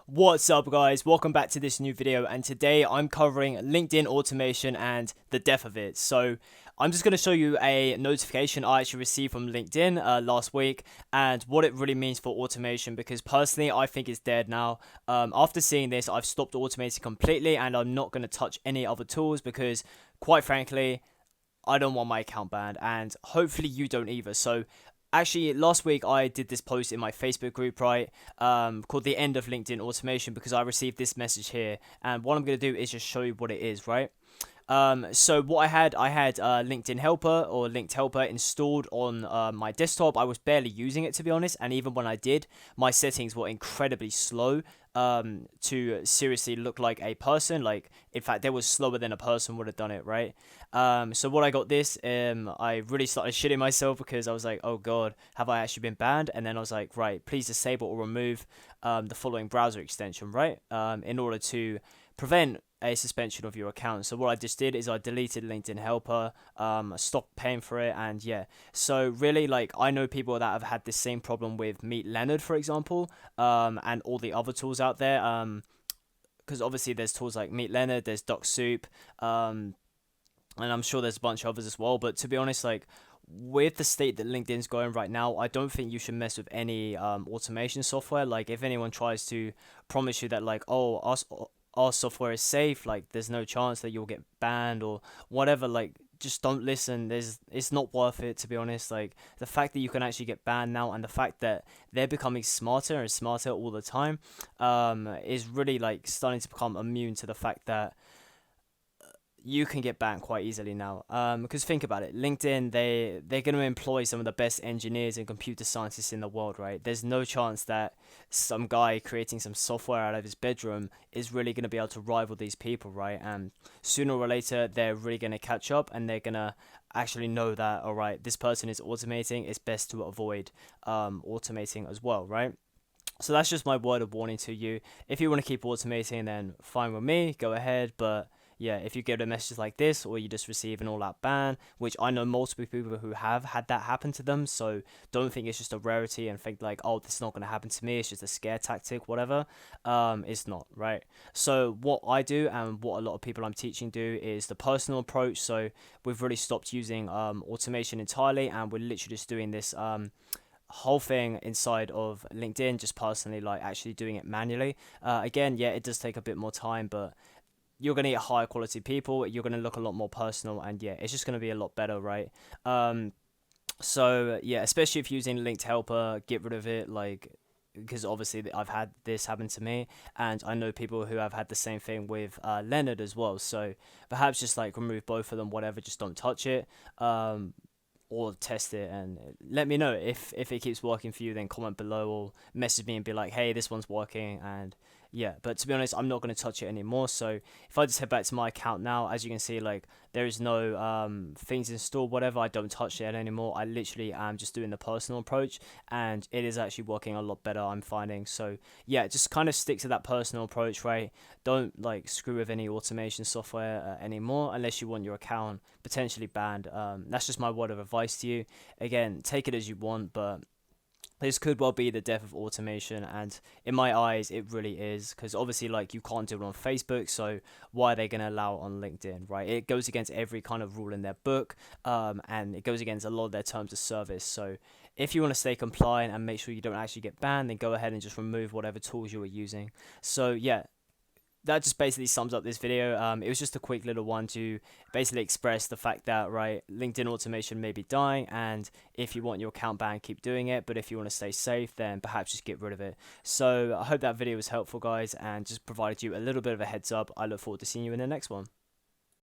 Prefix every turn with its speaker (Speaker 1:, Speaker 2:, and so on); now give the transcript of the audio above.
Speaker 1: What's up guys, welcome back to this new video, and today I'm covering LinkedIn automation and the death of it. So I'm just going to show you a notification I actually received from LinkedIn last week and what it really means for automation, because personally I think it's dead now. After seeing this, I've stopped automating completely and I'm not going to touch any other tools because quite frankly I don't want my account banned, and hopefully you don't either. So actually, last week I did this post in my Facebook group, right, called the end of LinkedIn automation, because I received this message here, and what I'm going to do is just show you what it is, right? So what I had LinkedIn Helper or Linked Helper installed on my desktop. I was barely using it, to be honest, and even when I did, my settings were incredibly slow to seriously look like a person. Like, in fact, they was slower than a person would have done it, right? So what I got this, I really started shitting myself because I was like, oh god, have I actually been banned? And then I was like, right, please disable or remove the following browser extension, right? In order to prevent a suspension of your account. So what I just did is I deleted LinkedIn Helper, stopped paying for it, and yeah. So really, like, I know people that have had this same problem with Meet Leonard, for example, and all the other tools out there. Because obviously there's tools like Meet Leonard, there's Duck Soup, and I'm sure there's a bunch of others as well. But to be honest, like, with the state that LinkedIn's going right now, I don't think you should mess with any automation software. Like, if anyone tries to promise you that, like, oh, our software is safe, like there's no chance that you'll get banned or whatever, like, just don't listen. It's not worth it, to be honest. Like, the fact that you can actually get banned now, and the fact that they're becoming smarter and smarter all the time, is really like starting to become immune to the fact that you can get banned quite easily now. Because think about it, LinkedIn, they're going to employ some of the best engineers and computer scientists in the world, right? There's no chance that some guy creating some software out of his bedroom is really going to be able to rival these people, right? And sooner or later, they're really going to catch up, and they're going to actually know that, all right, this person is automating. It's best to avoid automating as well, right? So that's just my word of warning to you. If you want to keep automating, then fine with me, go ahead. But yeah, if you get a message like this, or you just receive an all-out ban, which I know multiple people who have had that happen to them, so don't think it's just a rarity and think like, oh, this is not going to happen to me, it's just a scare tactic, whatever. It's not, right? So what I do, and what a lot of people I'm teaching do, is the personal approach. So we've really stopped using automation entirely, and we're literally just doing this whole thing inside of LinkedIn, just personally, like actually doing it manually. Again, yeah, it does take a bit more time, but you're going to get higher quality people, you're going to look a lot more personal, and yeah, it's just going to be a lot better, right? So yeah, especially if you're using Linked Helper, get rid of it, like, because obviously I've had this happen to me, and I know people who have had the same thing with Leonard as well. So perhaps just like remove both of them, whatever, just don't touch it. Or test it and let me know if it keeps working for you. Then comment below or message me and be like, hey, this one's working. And yeah, but to be honest, I'm not going to touch it anymore. So if I just head back to my account now, as you can see, like, there is no things installed, whatever. I don't touch it anymore. I literally am just doing the personal approach, and it is actually working a lot better, I'm finding. So yeah, just kind of stick to that personal approach, right? Don't like screw with any automation software anymore, unless you want your account potentially banned. That's just my word of advice to you. Again, take it as you want, but this could well be the death of automation, and in my eyes it really is, because obviously, like, you can't do it on Facebook, so why are they going to allow it on LinkedIn, right? It goes against every kind of rule in their book, and it goes against a lot of their terms of service. So if you want to stay compliant and make sure you don't actually get banned, then go ahead and just remove whatever tools you were using. So yeah, that just basically sums up this video. It was just a quick little one to basically express the fact that, right, LinkedIn automation may be dying, and if you want your account banned, keep doing it, but if you want to stay safe, then perhaps just get rid of it. So I hope that video was helpful, guys, and just provided you a little bit of a heads up. I look forward to seeing you in the next one.